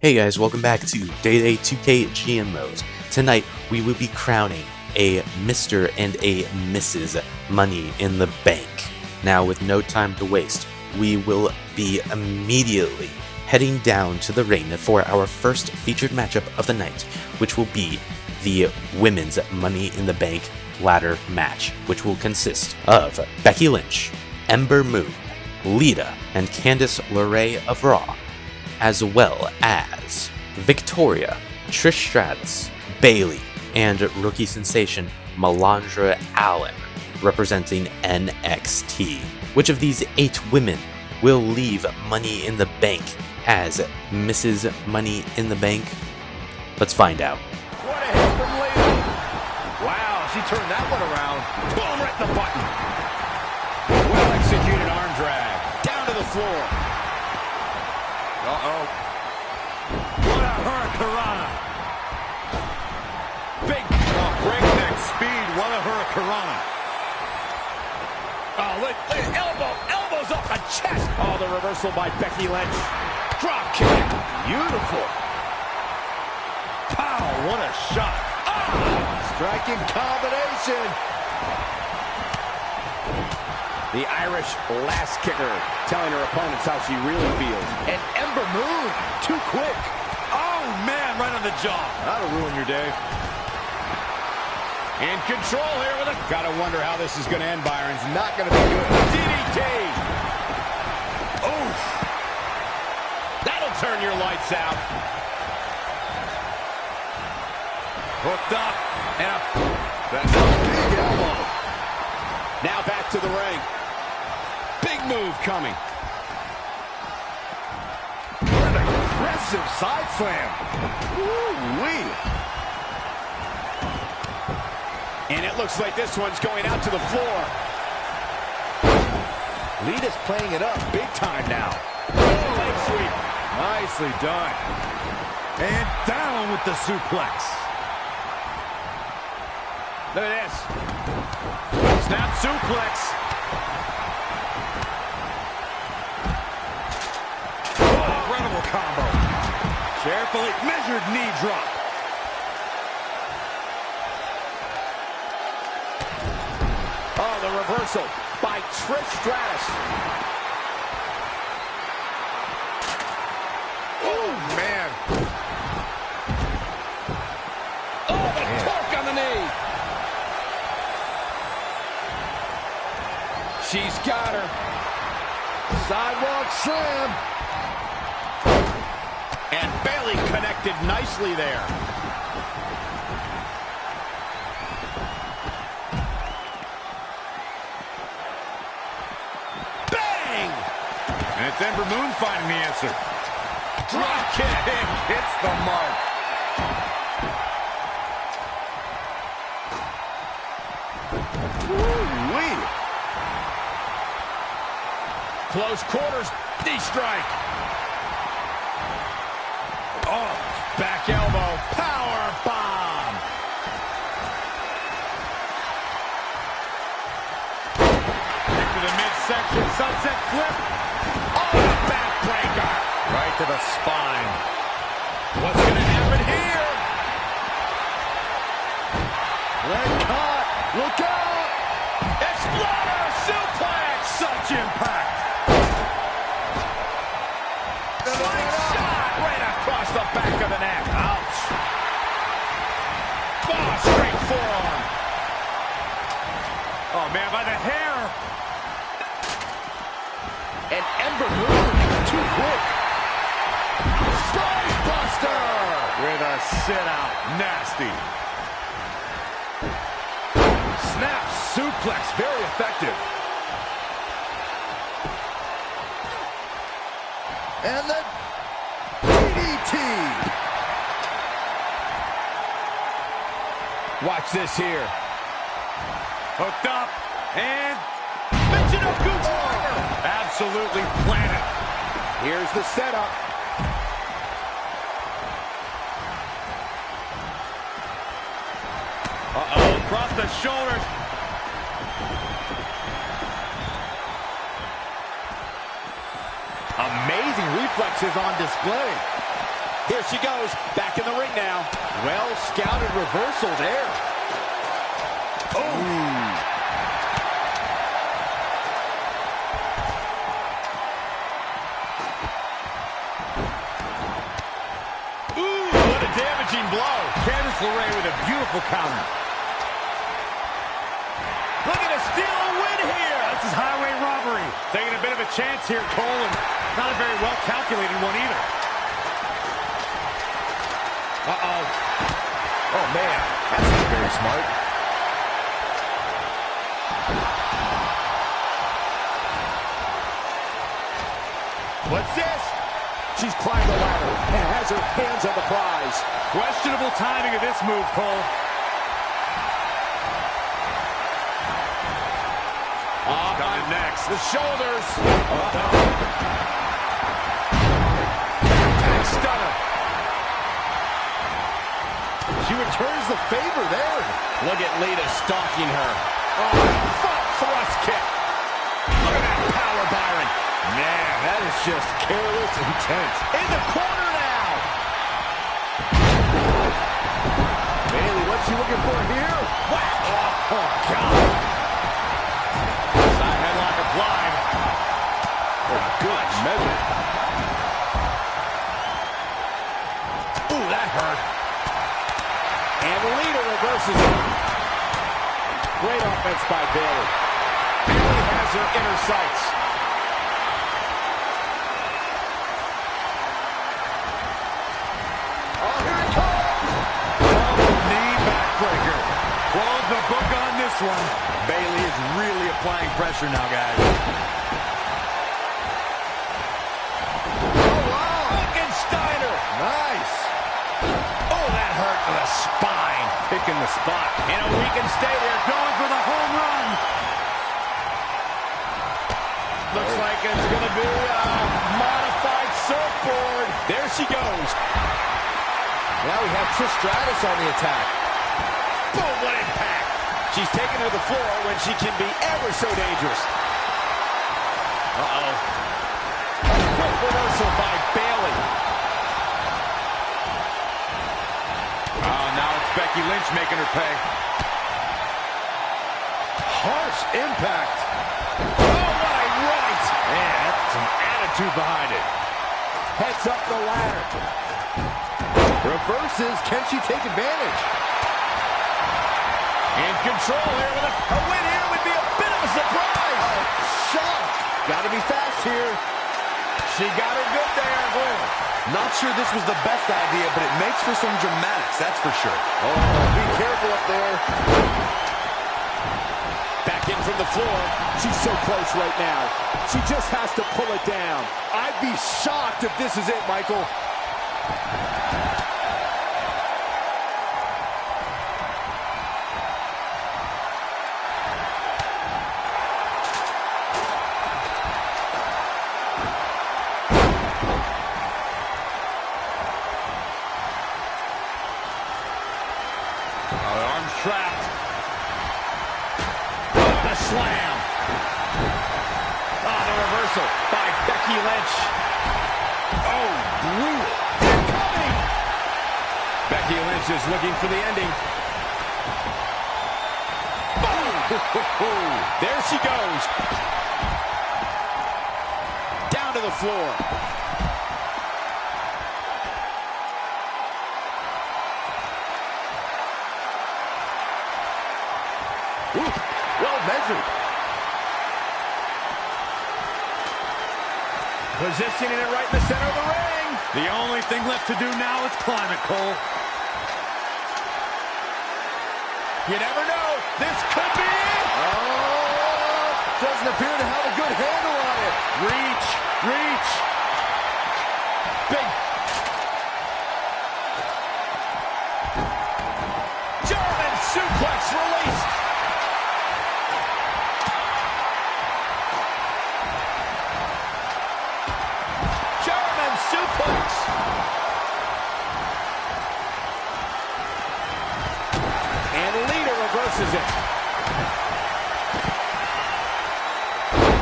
Hey guys, welcome back to WWE 2K GMOs. Tonight we will be crowning a Mr. and a Mrs. Money in the Bank. Now with no time to waste, we will be immediately heading down to the ring for our first featured matchup of the night, which will be the Women's Money in the Bank ladder match, which will consist of Becky Lynch, Ember Moon, Lita, and Candice LeRae of Raw, as well as Victoria, Trish Stratus, Bayley, and rookie sensation Melandra Allen, representing NXT. Which of these 8 women will leave Money in the Bank as Mrs. Money in the Bank? Let's find out. What a hit from Lita. Wow, she turned that one around. Boom, right in the button. Well executed arm drag. Down to the floor. Uh-oh. What a hurricanrana. Big breakneck speed. What a hurricanrana. Oh, look, elbows off the chest. Oh, the reversal by Becky Lynch. Drop kick. Beautiful. Pow, what a shot. Oh, striking combination. The Irish last kicker telling her opponents how she really feels. And Ember Moon, too quick. Oh, man, right on the jaw. That'll ruin your day. In control here with a... Gotta wonder how this is going to end, Byron. It's not going to be good. DDT. Oof. That'll turn your lights out. Hooked up. And that's a big elbow. Now back to the ring. Big move coming. What an aggressive side slam. Woo-wee. And it looks like this one's going out to the floor. Lita's playing it up big time now. Oh, leg sweep. Nicely done. And down with the suplex. Look at this. Snap suplex. Incredible combo. Carefully measured knee drop. Oh, the reversal by Trish Stratus. Oh, man. Oh, the torque on the knee. She's got her. Sidewalk slam. And Bayley connected nicely there. Bang! And it's Ember Moon finding the answer. Drop kick hits the mark. Woo-wee. Close quarters, knee strike. Oh, back elbow, power bomb. Into the midsection, sunset flip. Oh, backbreaker. Right to the spine. What's going to happen here? Leg caught. Look out. Exploder suplex. Such impact. Across the back of the neck. Ouch. Oh, straight forearm. Oh, man, by the hair. And Ember Moon, too quick. Spine buster. With a sit-out. Nasty. Snap suplex. Very effective. And the DDT. Watch this here. Hooked up and Michinoku driver. Absolutely planted. Here's the setup. Uh-oh, across the shoulders. Amazing reflexes on display. Here she goes, back in the ring now. Well scouted reversal there. Oh. Damaging blow. Candice LeRae with a beautiful counter. Looking to steal a win here. This is highway robbery. Taking a bit of a chance here, Cole, and not a very well-calculated one either. Uh-oh. Oh, man. That's not very smart. What's this? She's climbed the ladder and has her hands on the prize. Questionable timing of this move, Cole. Coming next. The shoulders. Back stunner. She returns the favor there. Look at Lita stalking her. Oh, front thrust kick. Look at that power, Byron. Man, that is just careless intent. In the corner now. Bayley, what's she looking for here? Whack! Oh, God. Side headlock applied. Oh, good measure. Ooh, that hurt. And Lita reverses it. Great offense by Bayley. Bayley has her inner sights. Close the book on this one. Bayley is really applying pressure now, guys. Oh, wow. Frankensteiner. Nice. Oh, that hurt to the spine. Picking the spot. You know, we can stay there. Going for the home run. Looks like it's going to be a modified surfboard. There she goes. Now we have Trish Stratus on the attack. Boom, what impact. She's taken to the floor when she can be ever so dangerous. Uh-oh. A quick reversal by Bayley. Oh, now it's Becky Lynch making her pay. Harsh impact. Oh, what a right. Man, that's some attitude behind it. Heads up the ladder. Reverses. Can she take advantage? In control here with a win here would be a bit of a surprise. Shock. Got to be fast here. She got her good there. Oh. Not sure this was the best idea, but it makes for some dramatics, that's for sure. Oh, be careful up there. Back in from the floor. She's so close right now. She just has to pull it down. I'd be shocked if this is it, Michael. Arms trapped. The slam. Oh, the reversal by Becky Lynch. Oh, brutal. Incoming. Becky Lynch is looking for the ending. Boom. There she goes. Down to the floor. Ooh, well measured. Positioning it right in the center of the ring. The only thing left to do now is climb it, Cole. You never know. This could be it. Oh, doesn't appear to have a good handle on it. Reach, reach. Big. German suplex released. German suplex. And Lita reverses it.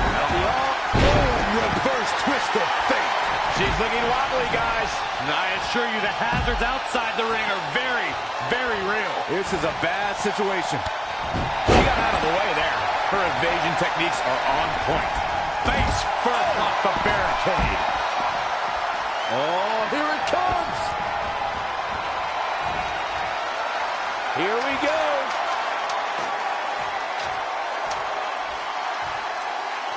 Now the reverse twist of fate. She's looking wobbly, guys. I assure you the hazards outside the ring are very, very real. This is a bad situation. She got out of the way there. Her evasion techniques are on point. Face first off the barricade. Oh, here it comes. Here we go.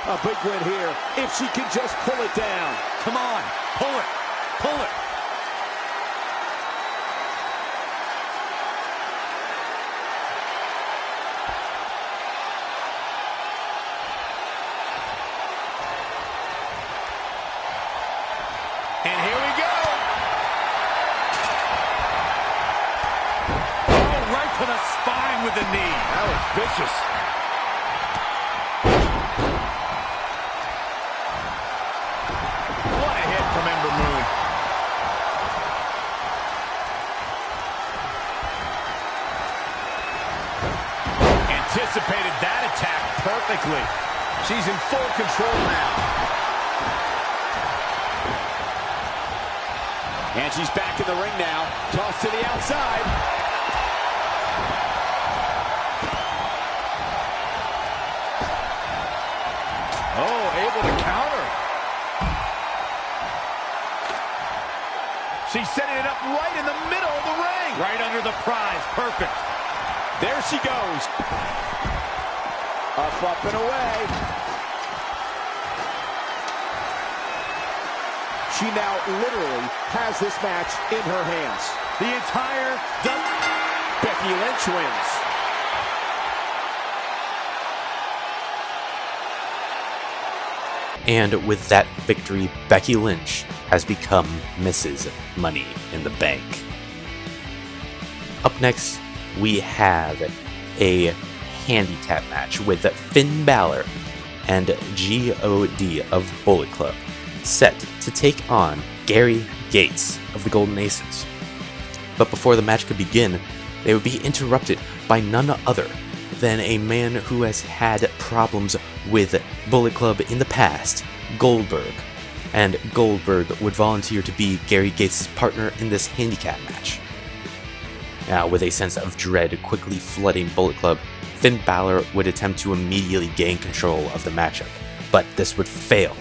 A big win here, if she can just pull it down. Come on, pull it, pull it. And here we go. Oh, right to the spine with the knee. That was vicious. What a hit from Ember Moon. Anticipated that attack perfectly. She's in full control now. And she's back in the ring now. Toss to the outside. Oh, able to counter. She's setting it up right in the middle of the ring. Right under the prize. Perfect. There she goes. Up and away. She now literally has this match in her hands. The entire Becky Lynch wins. And with that victory, Becky Lynch has become Mrs. Money in the Bank. Up next, we have a handicap match with Finn Balor and God of Bullet Club, set to take on Gary Gates of the Golden Aces. But before the match could begin, they would be interrupted by none other than a man who has had problems with Bullet Club in the past, Goldberg. And Goldberg would volunteer to be Gary Gates' partner in this handicap match. Now, with a sense of dread quickly flooding Bullet Club, Finn Balor would attempt to immediately gain control of the matchup, but this would fail,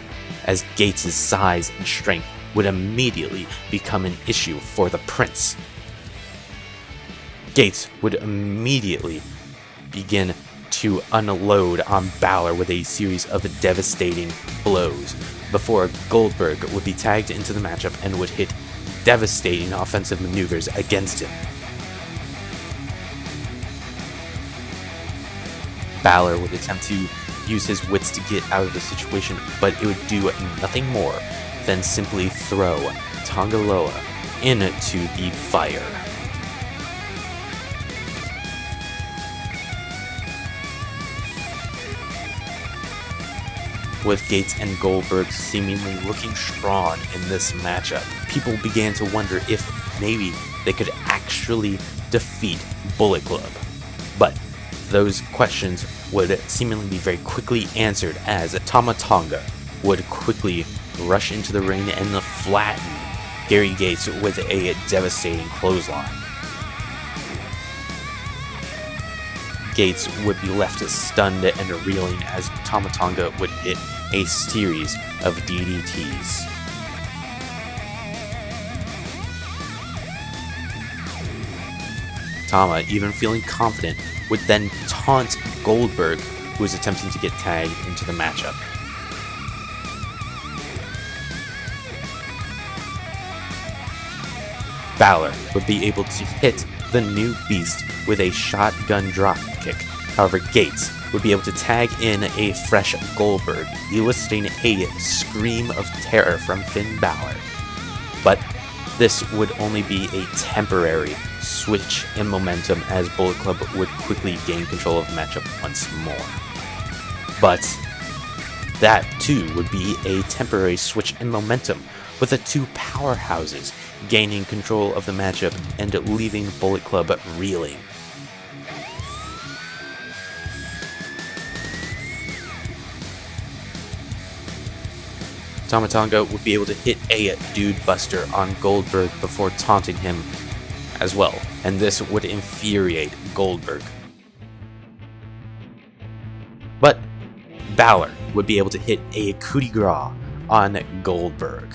as Gates' size and strength would immediately become an issue for the Prince. Gates would immediately begin to unload on Balor with a series of devastating blows, before Goldberg would be tagged into the matchup and would hit devastating offensive maneuvers against him. Balor would attempt to use his wits to get out of the situation, but it would do nothing more than simply throw Tonga Loa into the fire. With Gates and Goldberg seemingly looking strong in this matchup, people began to wonder if maybe they could actually defeat Bullet Club. But those questions would seemingly be very quickly answered, as Tama Tonga would quickly rush into the ring and flatten Gary Gates with a devastating clothesline. Gates would be left stunned and reeling as Tama Tonga would hit a series of DDTs. Tama, even feeling confident, would then taunt Goldberg, who was attempting to get tagged into the matchup. Balor would be able to hit the new Beast with a shotgun drop kick. However, Gates would be able to tag in a fresh Goldberg, eliciting a scream of terror from Finn Balor. But this would only be a temporary switch in momentum, as Bullet Club would quickly gain control of the matchup once more. But that too would be a temporary switch in momentum, with the two powerhouses gaining control of the matchup and leaving Bullet Club reeling. Tama Tonga would be able to hit a Dude Buster on Goldberg before taunting him as well, and this would infuriate Goldberg. But Balor would be able to hit a coup de grace on Goldberg.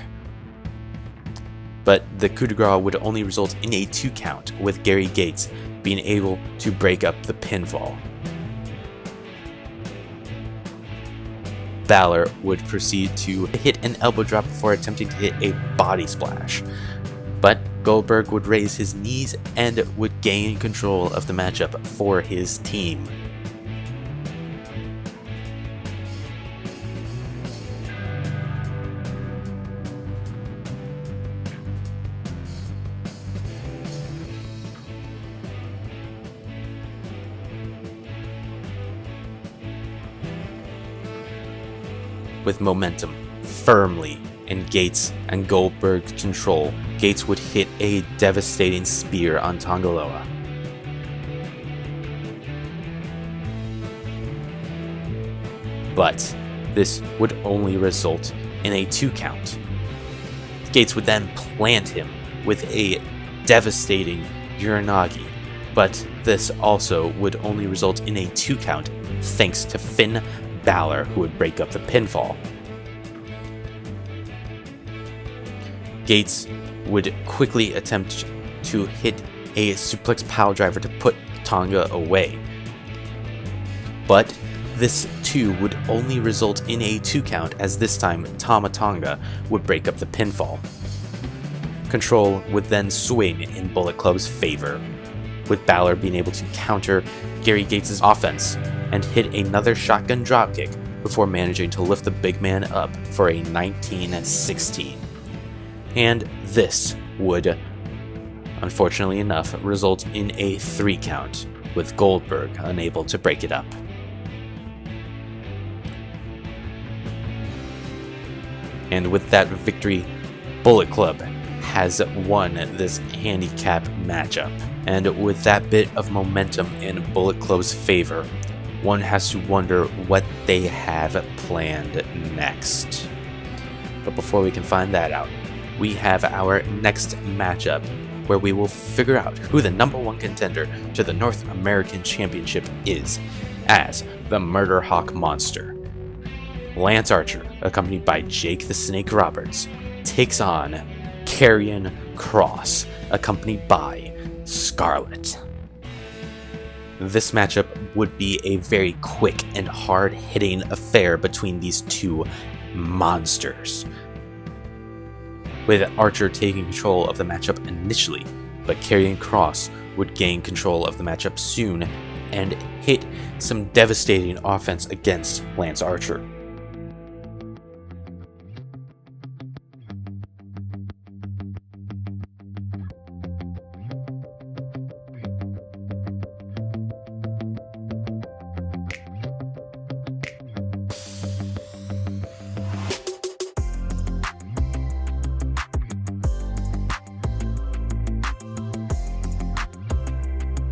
But the coup de grace would only result in a 2 count, with Gary Gates being able to break up the pinfall. Balor would proceed to hit an elbow drop before attempting to hit a body splash. But Goldberg would raise his knees and would gain control of the matchup for his team. With momentum firmly in Gates and Goldberg's control, Gates would hit a devastating spear on Tanga Loa. But this would only result in a 2 count. Gates would then plant him with a devastating Uranagi, but this also would only result in a 2 count thanks to Finn Balor, who would break up the pinfall. Gates would quickly attempt to hit a suplex pile driver to put Tonga away. But this too would only result in a 2 count, as this time Tama Tonga would break up the pinfall. Control would then swing in Bullet Club's favor, with Balor being able to counter Gary Gates' offense and hit another shotgun dropkick before managing to lift the big man up for a 1916. And this would, unfortunately enough, result in a 3 count, with Goldberg unable to break it up. And with that victory, Bullet Club has won this handicap matchup. And with that bit of momentum in Bullet Club's favor, one has to wonder what they have planned next. But before we can find that out, we have our next matchup, where we will figure out who the #1 contender to the North American Championship is, as the Murder Hawk Monster. Lance Archer, accompanied by Jake the Snake Roberts, takes on Karrion Kross, accompanied by Scarlett. This matchup would be a very quick and hard-hitting affair between these two monsters, with Archer taking control of the matchup initially, but Karrion Kross would gain control of the matchup soon and hit some devastating offense against Lance Archer.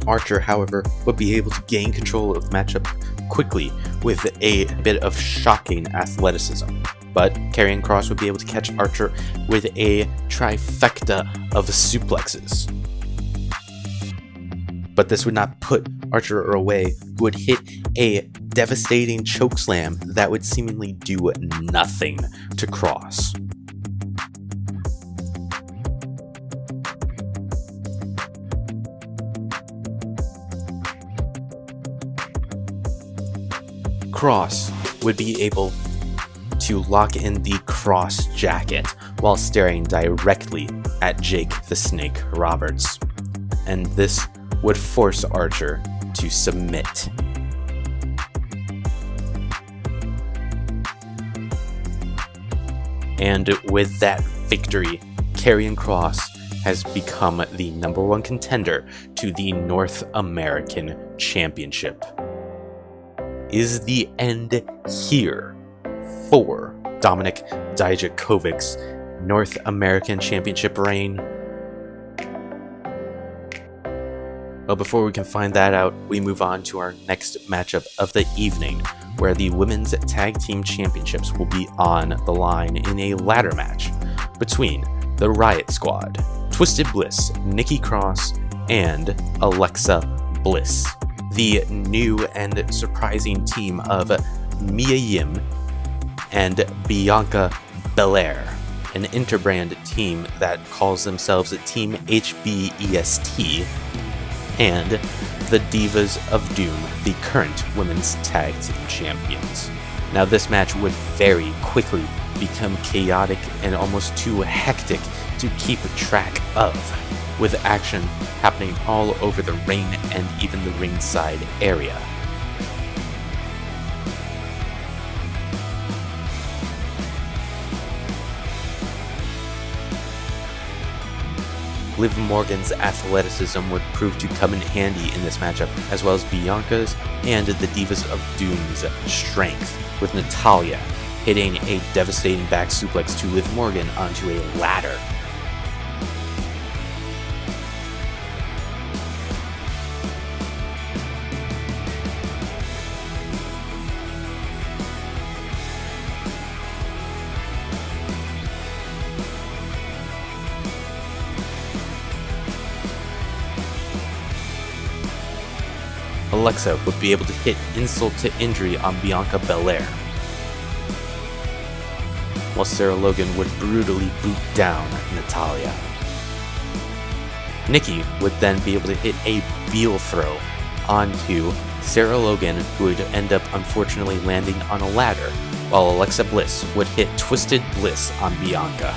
Archer, however, would be able to gain control of the matchup quickly with a bit of shocking athleticism, but Karrion Kross would be able to catch Archer with a trifecta of suplexes. But this would not put Archer away, who would hit a devastating chokeslam that would seemingly do nothing to Kross. Kross would be able to lock in the Kross jacket while staring directly at Jake the Snake Roberts, and this would force Archer to submit. And with that victory, Karrion Kross has become the #1 contender to the North American Championship. Is the end here for Dominik Dijakovic's North American Championship reign? Well, before we can find that out, we move on to our next matchup of the evening, where the Women's Tag Team Championships will be on the line in a ladder match between the Riot Squad, Twisted Bliss, Nikki Cross, and Alexa Bliss. The new and surprising team of Mia Yim and Bianca Belair, an interbrand team that calls themselves Team HBEST, and the Divas of Doom, the current Women's Tag Team Champions. Now this match would very quickly become chaotic and almost too hectic to keep track of, with action happening all over the ring and even the ringside area. Liv Morgan's athleticism would prove to come in handy in this matchup, as well as Bianca's and the Divas of Doom's strength, with Natalya hitting a devastating back suplex to Liv Morgan onto a ladder. Alexa would be able to hit insult to injury on Bianca Belair, while Sarah Logan would brutally boot down Natalya. Nikki would then be able to hit a Veal throw onto Sarah Logan, who would end up unfortunately landing on a ladder, while Alexa Bliss would hit Twisted Bliss on Bianca.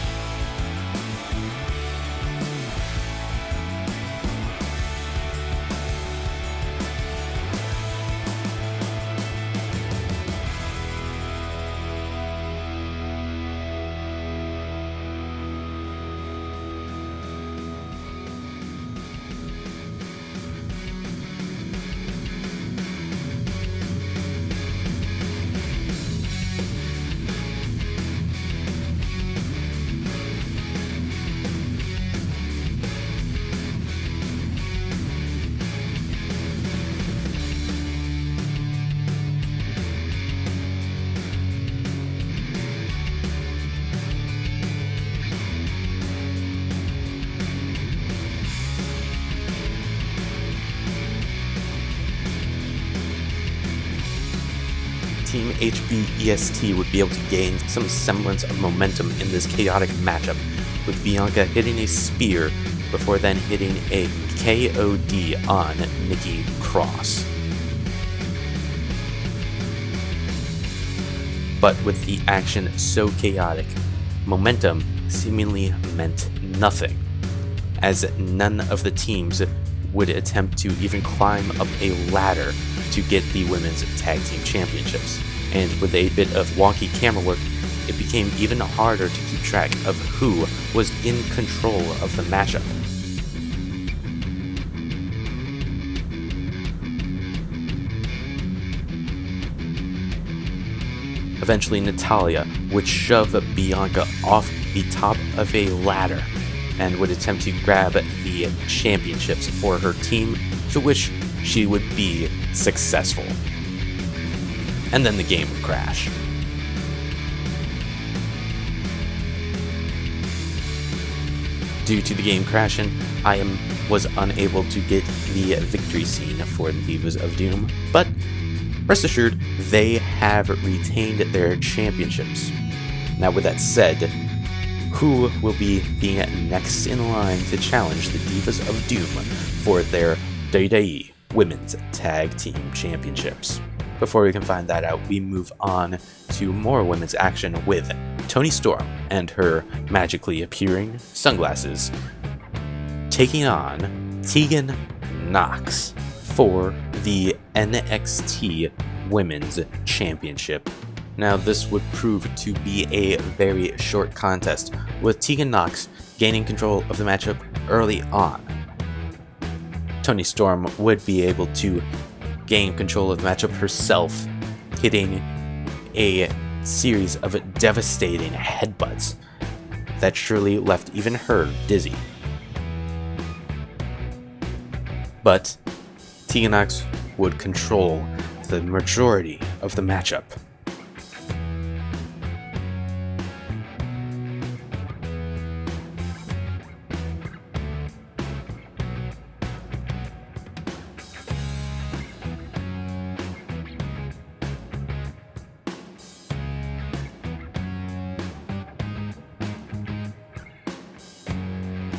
Team HBEST would be able to gain some semblance of momentum in this chaotic matchup, with Bianca hitting a spear before then hitting a KOD on Nikki Cross. But with the action so chaotic, momentum seemingly meant nothing, as none of the teams would attempt to even climb up a ladder to get the Women's Tag Team Championships. And with a bit of wonky camera work, it became even harder to keep track of who was in control of the matchup. Eventually, Natalya would shove Bianca off the top of a ladder and would attempt to grab the championships for her team, to which she would be successful. And then the game would crash. Due to the game crashing, I was unable to get the victory scene for the Divas of Doom, but rest assured, they have retained their championships. Now with that said, who will be the next in line to challenge the Divas of Doom for their WWE Women's Tag Team Championships? Before we can find that out, we move on to more women's action with Toni Storm and her magically appearing sunglasses taking on Tegan Nox for the NXT Women's Championship. Now, this would prove to be a very short contest, with Tegan Nox gaining control of the matchup early on. Toni Storm would be able to gain control of the matchup herself, hitting a series of devastating headbutts that surely left even her dizzy. But Tegan Nox would control the majority of the matchup.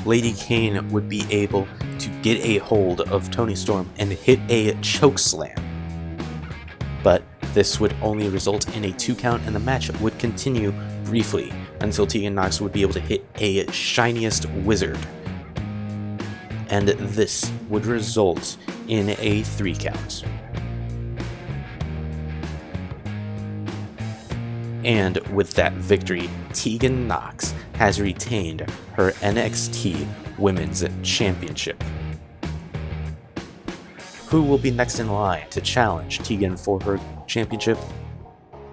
Lady Kane would be able to get a hold of Toni Storm and hit a chokeslam. But this would only result in a 2 count, and the match would continue briefly until Tegan Nox would be able to hit a Shiniest Wizard. And this would result in a 3 count. And with that victory, Tegan Nox has retained her NXT Women's Championship. Who will be next in line to challenge Tegan for her championship?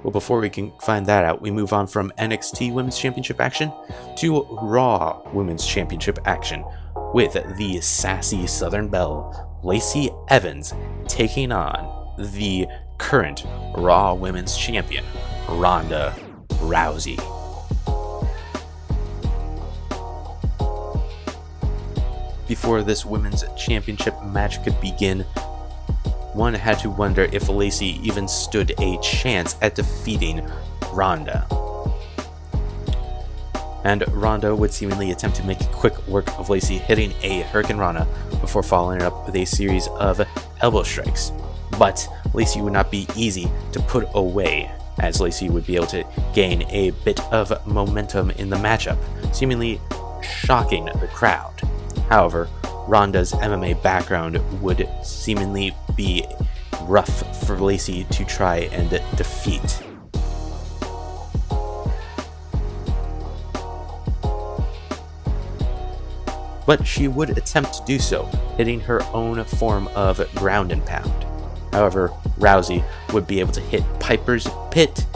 Well, before we can find that out, we move on from NXT Women's Championship action to Raw Women's Championship action, with the sassy Southern Belle, Lacey Evans, taking on the current Raw Women's Champion, Ronda Rousey. Before this women's championship match could begin, one had to wonder if Lacey even stood a chance at defeating Ronda. And Ronda would seemingly attempt to make quick work of Lacey, hitting a Hurricane Rana before following it up with a series of elbow strikes. But Lacey would not be easy to put away, as Lacey would be able to gain a bit of momentum in the matchup, seemingly shocking the crowd. However, Ronda's MMA background would seemingly be rough for Lacey to try and defeat. But she would attempt to do so, hitting her own form of ground and pound. However, Rousey would be able to hit Piper's Pit.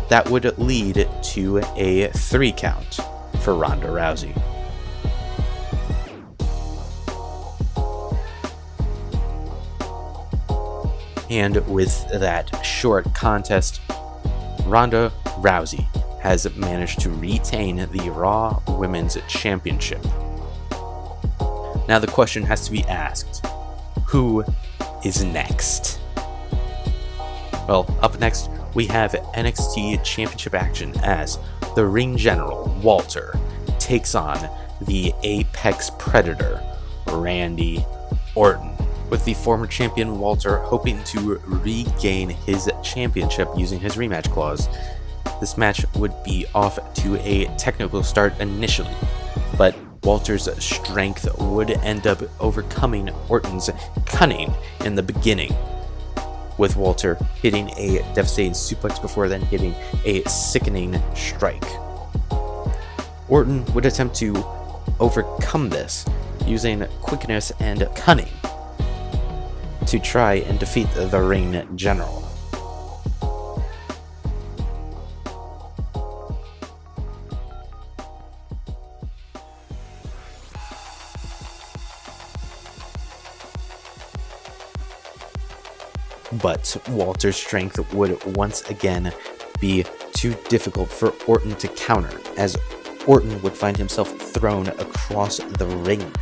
That would lead to a 3 count for Ronda Rousey. And with that short contest, Ronda Rousey has managed to retain the Raw Women's Championship. Now the question has to be asked, who is next? Well, up next, we have NXT Championship action as the Ring General, Walter, takes on the Apex Predator, Randy Orton, with the former champion Walter hoping to regain his championship using his rematch clause. This match would be off to a technical start initially, but Walter's strength would end up overcoming Orton's cunning in the beginning, with Walter hitting a devastating suplex before then hitting a sickening strike. Orton would attempt to overcome this using quickness and cunning to try and defeat the Ring General. But Walter's strength would once again be too difficult for Orton to counter, as Orton would find himself thrown across the ring.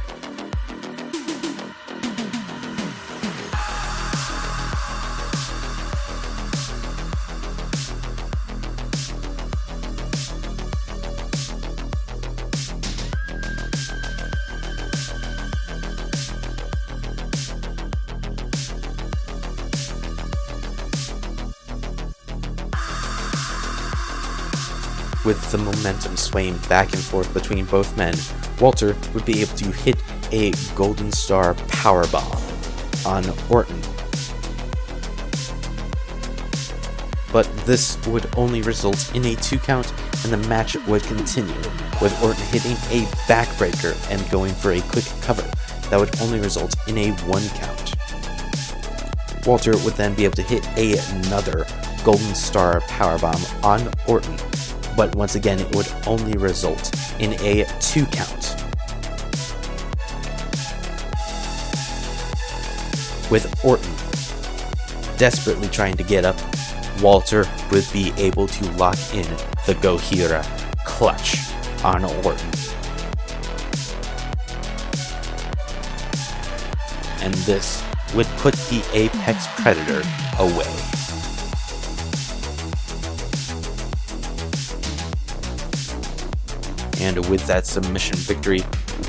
With the momentum swaying back and forth between both men, Walter would be able to hit a Golden Star Powerbomb on Orton. But this would only result in a 2 count, and the match would continue, with Orton hitting a backbreaker and going for a quick cover that would only result in a 1 count. Walter would then be able to hit another Golden Star Powerbomb on Orton, but once again it would only result in a 2 count. With Orton desperately trying to get up, Walter would be able to lock in the Gojira clutch on Orton. And this would put the Apex Predator away. And with that submission victory,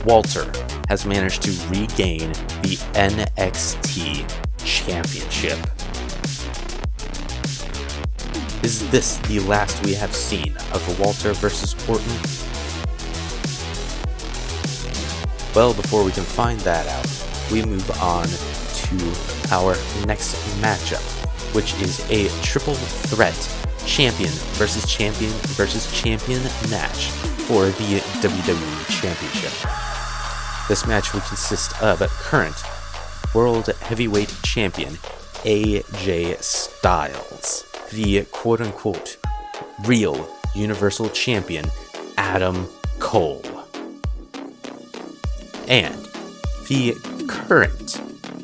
Walter has managed to regain the NXT Championship. Is this the last we have seen of Walter versus Orton? Well, before we can find that out, we move on to our next matchup, which is a triple threat champion versus champion match for the WWE Championship. This match would consist of current World Heavyweight Champion AJ Styles, the quote-unquote real Universal Champion Adam Cole, and the current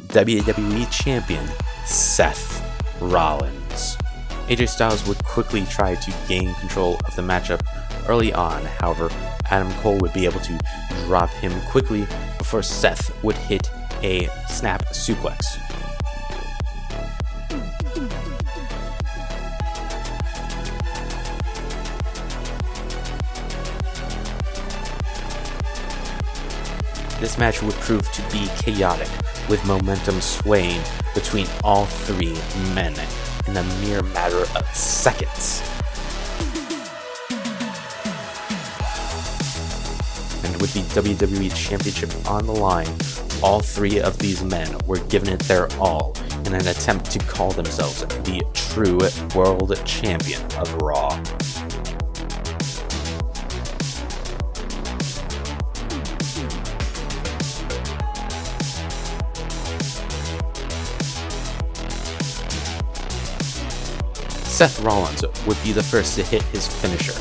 WWE Champion Seth Rollins. AJ Styles would quickly try to gain control of the matchup early on, however, Adam Cole would be able to drop him quickly before Seth would hit a snap suplex. This match would prove to be chaotic, with momentum swaying between all three men in a mere matter of seconds. And with the WWE Championship on the line, all three of these men were giving it their all in an attempt to call themselves the true World Champion of Raw. Seth Rollins would be the first to hit his finisher,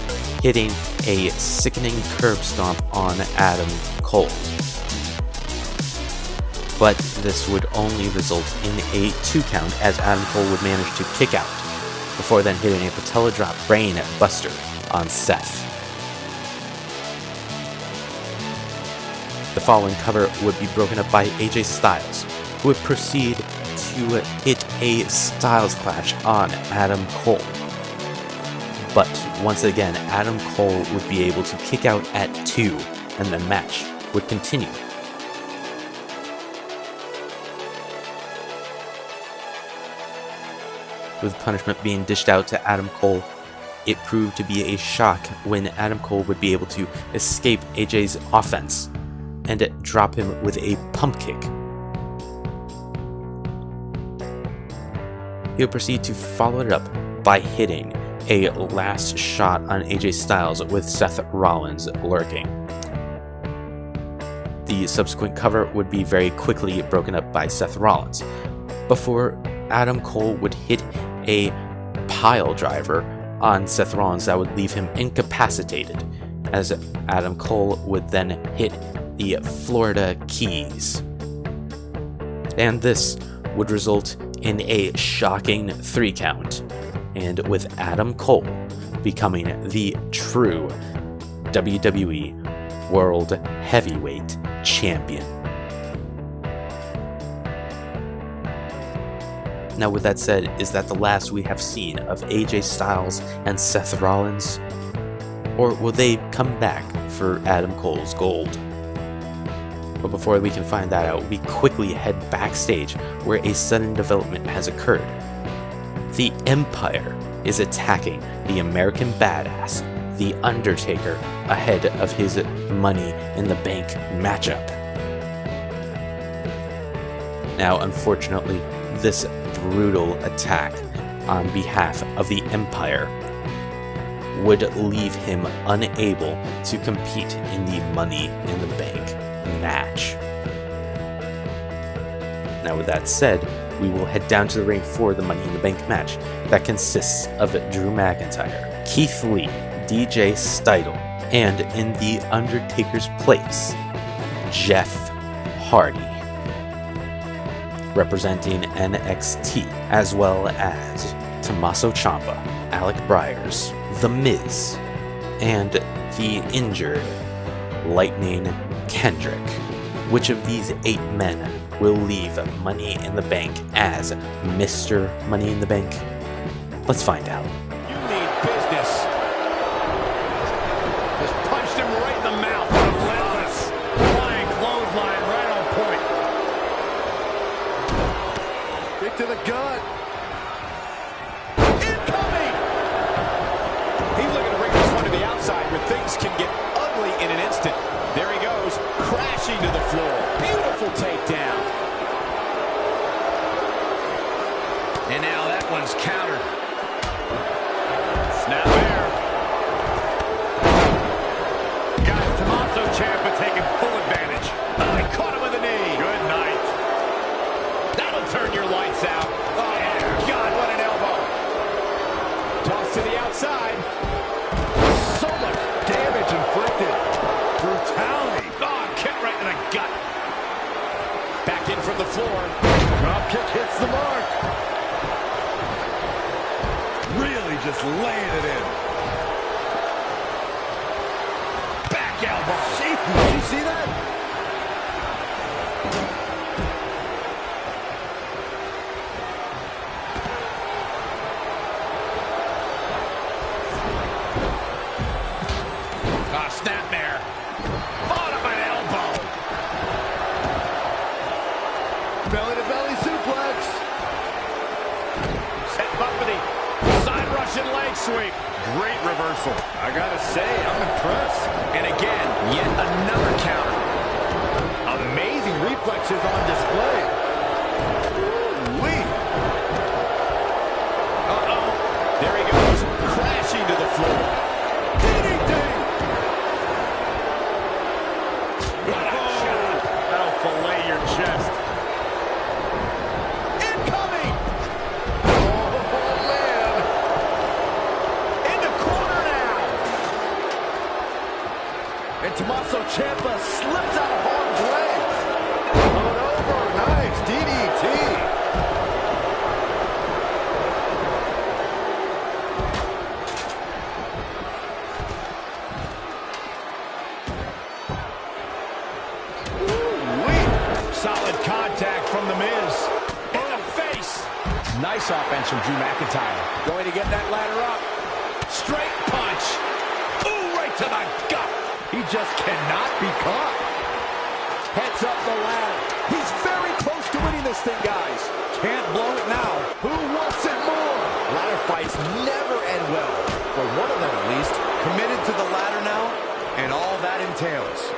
hitting a sickening curb stomp on Adam Cole. But this would only result in a 2 count, as Adam Cole would manage to kick out, before then hitting a patella drop brain buster on Seth. The following cover would be broken up by AJ Styles, who would proceed to hit a Styles Clash on Adam Cole. But once again, Adam Cole would be able to kick out at 2, and the match would continue. With punishment being dished out to Adam Cole, it proved to be a shock when Adam Cole would be able to escape AJ's offense and drop him with a pump kick. He'll proceed to follow it up by hitting a last shot on AJ Styles with Seth Rollins lurking. The subsequent cover would be very quickly broken up by Seth Rollins, before Adam Cole would hit a pile driver on Seth Rollins that would leave him incapacitated, as Adam Cole would then hit the Florida Keys. And this would result in a shocking 3 count, and with Adam Cole becoming the true WWE World Heavyweight Champion. Now, with that said, is that the last we have seen of AJ Styles and Seth Rollins? Or will they come back for Adam Cole's gold? But before we can find that out, we quickly head backstage where a sudden development has occurred. The Empire is attacking the American Badass, The Undertaker, ahead of his Money in the Bank matchup. Now, unfortunately, this brutal attack on behalf of the Empire would leave him unable to compete in the Money in the Bank match. Now, with that said, we will head down to the ring for the Money in the Bank match that consists of Drew McIntyre, Keith Lee, DJ Steidl, and in The Undertaker's place, Jeff Hardy, representing NXT, as well as Tommaso Ciampa, Alec Bryers, The Miz, and the injured Lightning Kendrick. Which of these 8 men will leave Money in the Bank as Mr. Money in the Bank? Let's find out. You mean business. Just punched him right in the mouth. Relentless. Flying clothesline right on point. Kick to the gut. Incoming! He's looking to bring this one to the outside where things can get ugly in an instant. There he goes, crashing to the floor. Beautiful takedown. And now that one's countered. Snap there. Guys, Tommaso Ciampa taking full advantage. Oh, he caught him with a knee. Good night. That'll turn your lights out. Oh, God, what an elbow. Toss to the outside. So much damage inflicted. Brutality. Oh, kick right in the gut. Back in from the floor. Drop kick hits the mark. Really just laying it in. Back elbow. Did you see that? Ah, snapmare. Bottom an elbow. Belly to belly suplex. Set him up with the side Russian leg sweep. Great reversal. I gotta say, I'm impressed. And again, yet another counter. Amazing reflexes on display. Ooh-wee. Uh-oh. There he goes, crashing to the floor. DDT! What a shot. That'll fillet your chest. Incoming! Oh, man. In the corner now. And Tommaso Ciampa slips out of harm's way. Going over. Nice DDT. Solid contact from The Miz. In the face. Nice offense from Drew McIntyre. Going to get that ladder up. Straight punch. Ooh, right to the gut. He just cannot be caught. Heads up the ladder. He's very close to winning this thing, guys. Can't blow it now. Who wants it more? Ladder fights never end well. For one of them, at least. Committed to the ladder now, and all that entails.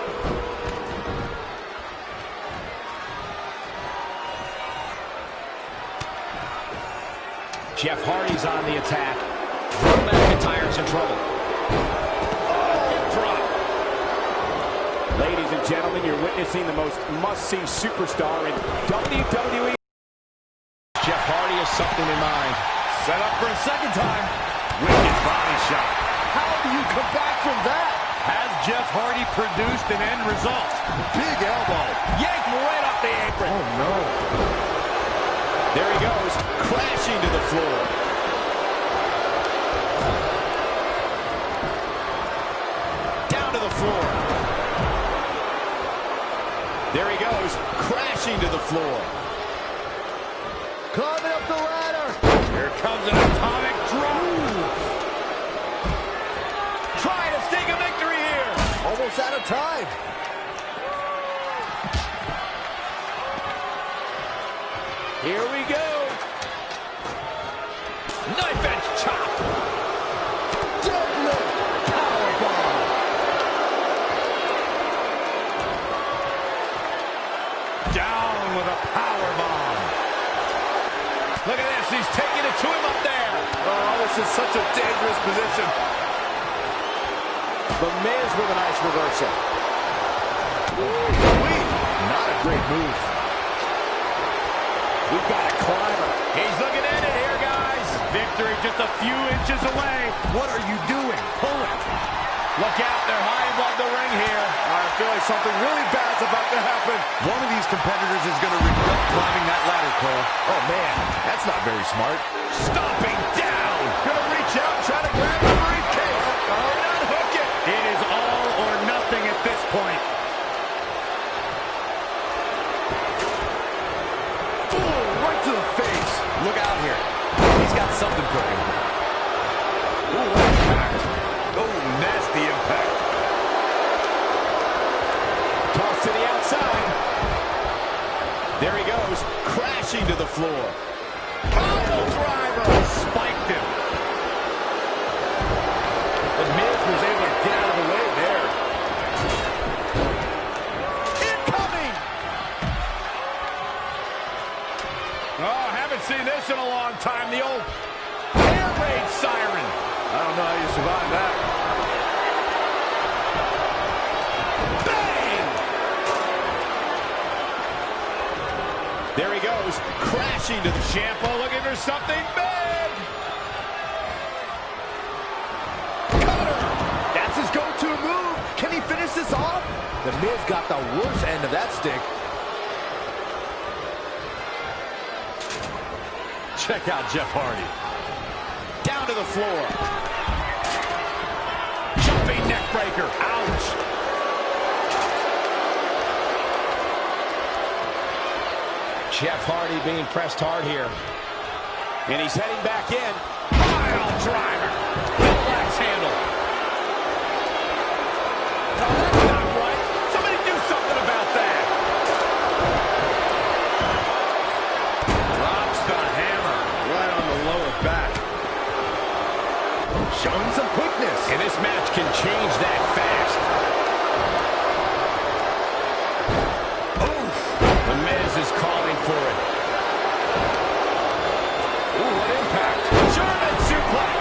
Jeff Hardy's on the attack. Drew McIntyre's in trouble. Oh, drop. Ladies and gentlemen, you're witnessing the most must-see superstar in WWE. Jeff Hardy has something in mind. Set up for a second time. Wicked body shot. How do you come back from that? Has Jeff Hardy produced an end result? Big elbow. Yanked right off the apron. Oh, no. There he goes, crashing to the floor. Down to the floor. There he goes, crashing to the floor. Climbing up the ladder. Here comes an atomic drop. Trying to sting a victory here. Almost out of time. Here we go. Knife edge chop. Deadlift. Powerbomb. Down with a powerbomb. Look at this, he's taking it to him up there. Oh, this is such a dangerous position. The Miz with a nice reversal. Not a great move. We've got a climber. He's looking at it here, guys. Victory just a few inches away. What are you doing? Pull it. Look out, they're high above the ring here. I feel like something really bad's about to happen. One of these competitors is going to regret climbing that ladder, Cole. Oh, man, that's not very smart. Stomping down. Gonna reach out, try to grab the briefcase. Oh, unhook it. It is all or nothing at this point. Boom, right to the face. Look out here. He's got something cooking. Ooh, what impact. Oh, nasty impact. Toss to the outside. There he goes, crashing to the floor. Pile driver. Spiked him. The Miz was able to get out of the way there. Incoming. Oh, haven't seen this in a long time. The old air raid siren. I don't know how you survive that. Bang! There he goes, crashing to the Ciampa looking for something big. cutter. That's his go-to move. Can he finish this off? The Miz got the worst end of that stick. Check out Jeff Hardy. Down to the floor. Jumping neck breaker. Ouch. Jeff Hardy being pressed hard here. And he's heading back in. Pile driver. Double axe handle. No, that's not right. Somebody do something about that. Drops the hammer. Right on the lower back. Showing some quickness. And this match can change that fast. Oof. The Miz is calling for it. Ooh, what impact. German suplex.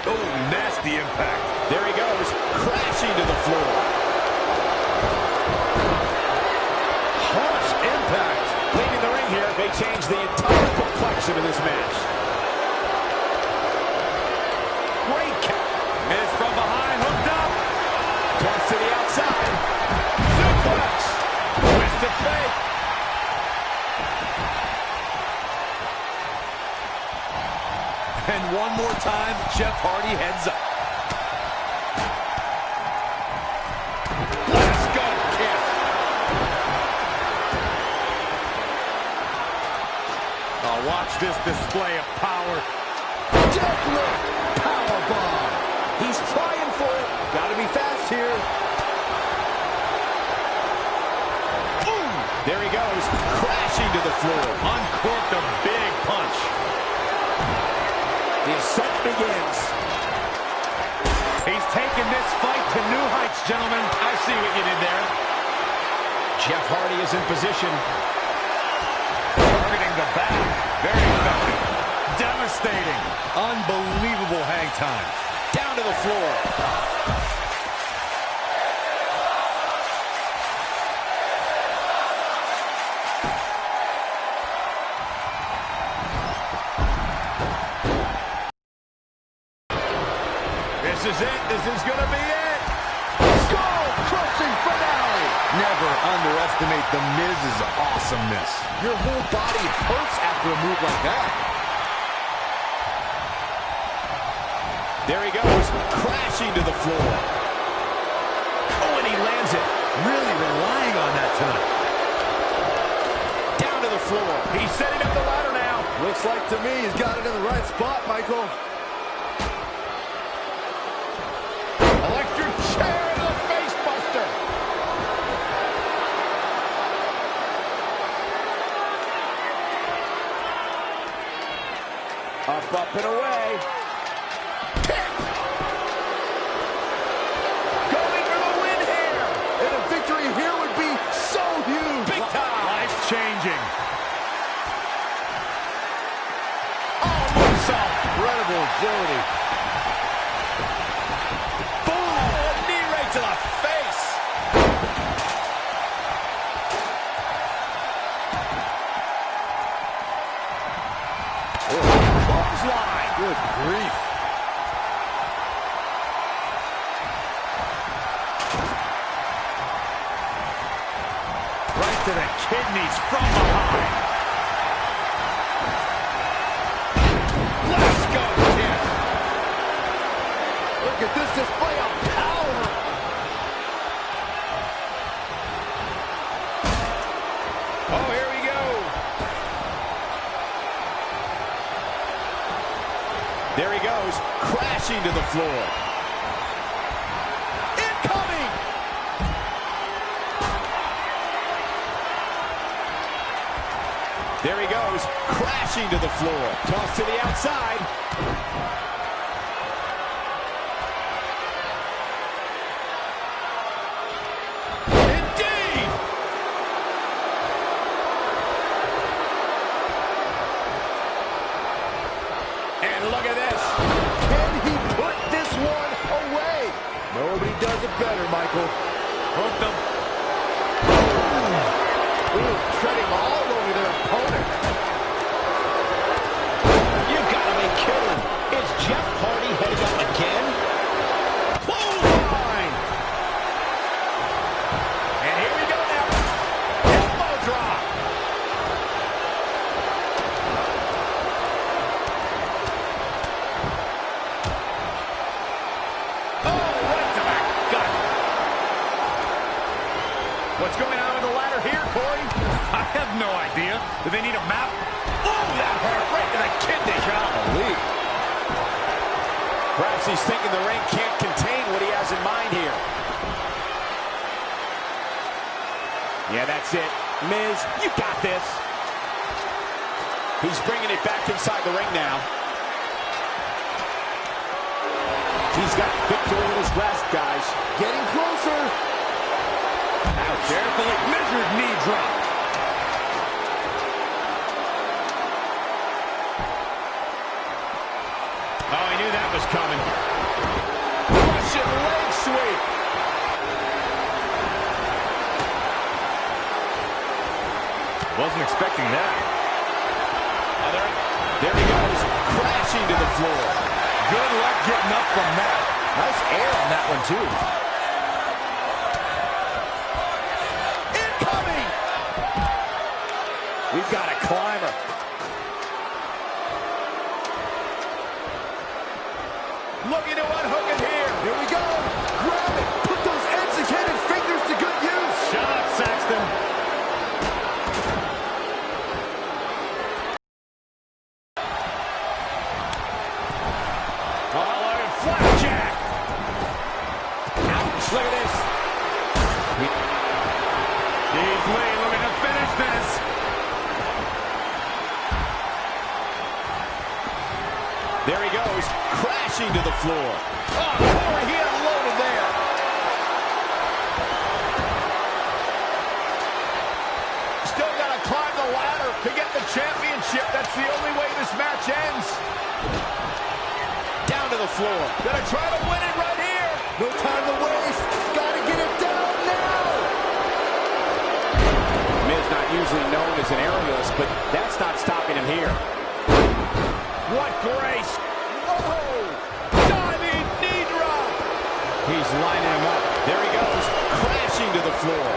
Oh, nasty impact. There he goes, crashing to the floor. Harsh impact. Leaving the ring here may change the entire complexion of this match. Great count. Miz from behind, hooked up. Toss to the outside. Suplex. Twisted fake. And one more time, Jeff Hardy heads up. Let's go, kick. Oh, watch this display of power. Deadlift. Powerbomb. He's trying for it. Gotta be fast here. Boom. There he goes, crashing to the floor. Uncorked a big punch. The ascent begins. He's taking this fight to new heights, gentlemen. I see what you did there. Jeff Hardy is in position. Targeting the back. Very effective. Devastating. Unbelievable hang time. Down to the floor. This is it. This is going to be it. Skull-crushing finale. Never underestimate the Miz's awesomeness. Your whole body hurts after a move like that. There he goes, crashing to the floor. Oh, and he lands it. Really relying on that tonight. Down to the floor. He's setting up the ladder now. Looks like to me he's got it in the right spot, Michael. Electric chair into the face buster. Up and away. Kick. Going for the win here. And a victory here would be so huge. Big time. Life-changing. Oh, moonsault. Incredible agility. Boom. Knee right to the face. to the kidneys from behind. Let's go, kid. Look at this display of power. Oh, here we go. There he goes, crashing to the floor. Incoming! There he goes, crashing to the floor. Toss to the outside. Indeed! And look at this. Can he put this one away? Nobody does it better, Michael. Hooked him. Ooh, treading all over their opponent. You gotta be kidding. Is Jeff Hardy heading up again? Clothesline! And here we go now. Elbow drop. Oh, right to the gut. What's going on with the ladder here, Corey? I have no idea. Do they need a map? Oh, that hurt right to the kidney. Golly. Perhaps he's thinking the ring can't contain what he has in mind here. Yeah, that's it. Miz, you got this. He's bringing it back inside the ring now. He's got victory in his grasp, guys. Getting closer. Ouch. Carefully measured knee drop. Oh, he knew that was coming. Russian leg sweep. Wasn't expecting that. There he goes, crashing to the floor. Good luck getting up from that. Nice air on that one, too. Incoming! We've got a climber. Looking to unhook it here. Here we go. Grab it. Put those educated fingers to good use. Shut up, Saxton. Flapjack! Ouch! Look at this. Keith Lee looking to finish this. There he goes, crashing to the floor. Oh, Corey, he unloaded there. Still got to climb the ladder to get the championship. That's the only way this match ends. Down to the floor. Gonna try to win it right here. No time to waste. Gotta get it down now. Miz not usually known as an aerialist, but that's not stopping him here. What grace. Oh! Diving knee drop. He's lining him up. There he goes, crashing to the floor.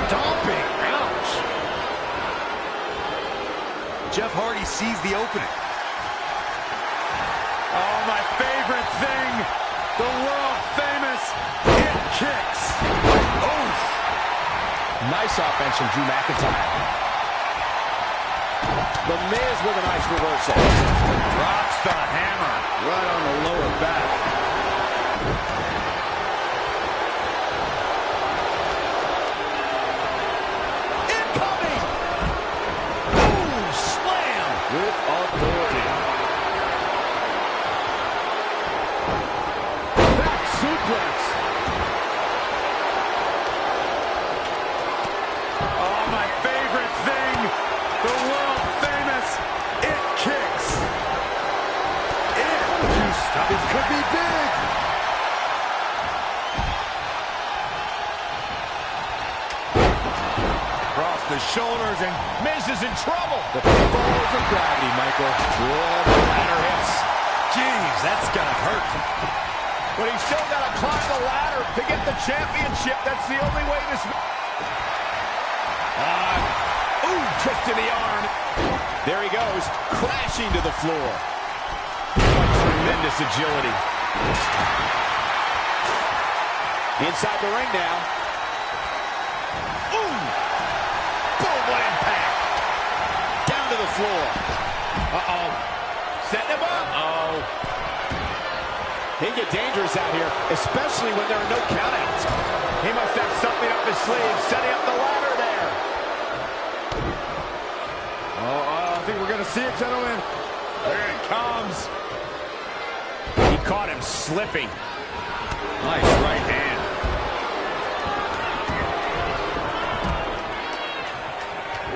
Stomping. Ouch. Jeff Hardy sees the opening. Oh, my favorite thing, the world famous hip kicks. Oh, Nice offense from Drew McIntyre. The Miz with a nice reversal. drops the hammer right on the lower back. Incoming! Boom! Slam! With authority. Back suplex. Oh, my favorite thing, the world famous it kicks. This could be big. Across the shoulders, and Miz is in trouble. the falls of gravity, Michael. Whoa, the ladder hits. Jeez, that's gonna hurt. But he's still got to climb the ladder to get the championship. That's the only way this... Ooh, twist to the arm. There he goes, crashing to the floor. What tremendous agility. Inside the ring now. Ooh! Boom, what impact. Down to the floor. Uh-oh. Setting him up. Uh-oh. He get dangerous out here, especially when there are no countouts. He must have something up his sleeve, setting up the ladder there. I think we're going to see it, gentlemen. There it comes. He caught him slipping. Nice right hand.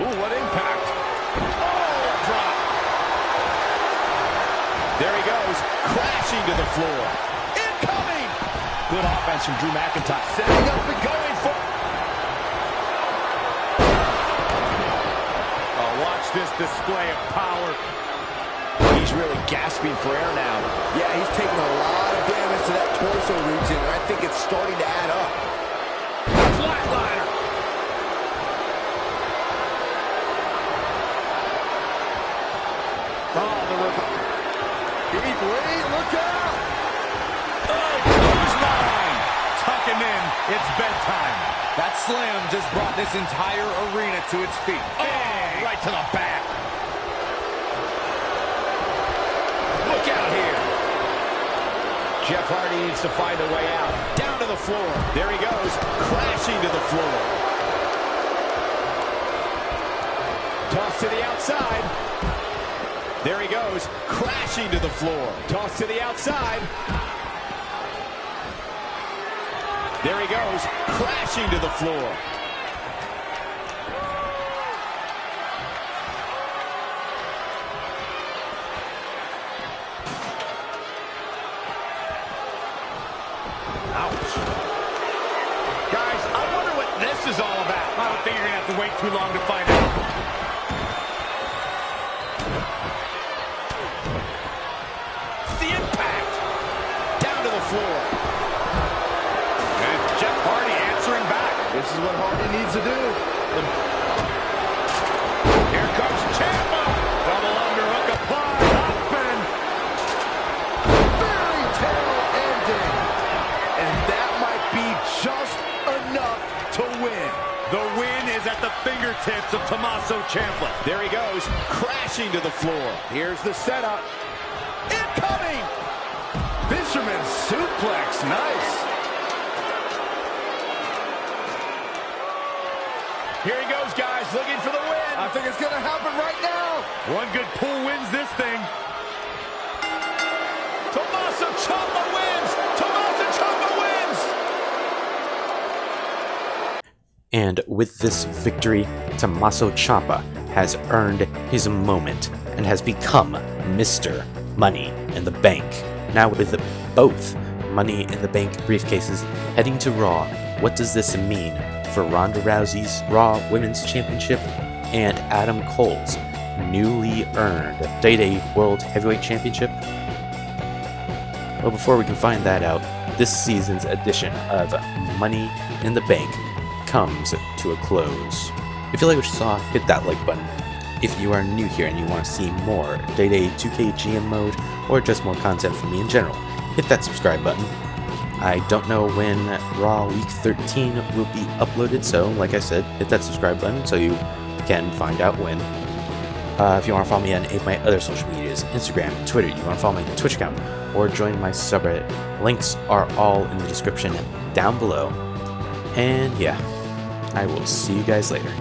Ooh, what impact. Oh, drop. There he goes, crashing to the floor. Incoming! Good offense from Drew McIntyre. Setting up and going for... Oh, watch this display of power. He's really gasping for air now. Yeah, he's taking a lot of damage to that torso region, and I think it's starting to add up. Flatliner. Oh, the rip. Keith Lee, look out! Oh, clothesline! Tuck him in. It's bedtime. That slam just brought this entire arena to its feet. Oh, right to the back. Look out here. Jeff Hardy needs to find a way out. Down to the floor. There he goes, crashing to the floor. Toss to the outside. There he goes, crashing to the floor. Toss to the outside. There he goes, crashing to the floor. Ouch. Guys, I wonder what this is all about. I don't think you're going to have to wait too long to find out. The impact. Down to the floor. And it's Jeff Hardy answering back. This is what Hardy needs to do. Here comes Ciampa. Double underhook applied. Up and... Fairy tale ending. And that might be just enough to win. The win is at the fingertips of Tommaso Ciampa. There he goes, crashing to the floor. Here's the setup. Incoming! Fisherman suplex. Nice. Here he goes, guys, looking for the win. I think it's going to happen right now. One good pull wins this thing. Tommaso Ciampa wins! Tommaso Ciampa wins! And with this victory, Tommaso Ciampa has earned his moment and has become Mr. Money in the Bank. Now with both Money in the Bank briefcases heading to Raw, what does this mean for Ronda Rousey's Raw Women's Championship and Adam Cole's newly earned WWE World Heavyweight Championship? Well, before we can find that out, this season's edition of Money in the Bank comes to a close. If you like what you saw, hit that like button. If you are new here and you want to see more WWE 2K GM mode or just more content from me in general, hit that subscribe button. I don't know when Raw Week 13 will be uploaded, so like I said, hit that subscribe button so you can find out when. If you want to follow me on any of my other social medias, Instagram, Twitter, you want to follow my Twitch account, or join my subreddit, links are all in the description down below. And yeah, I will see you guys later.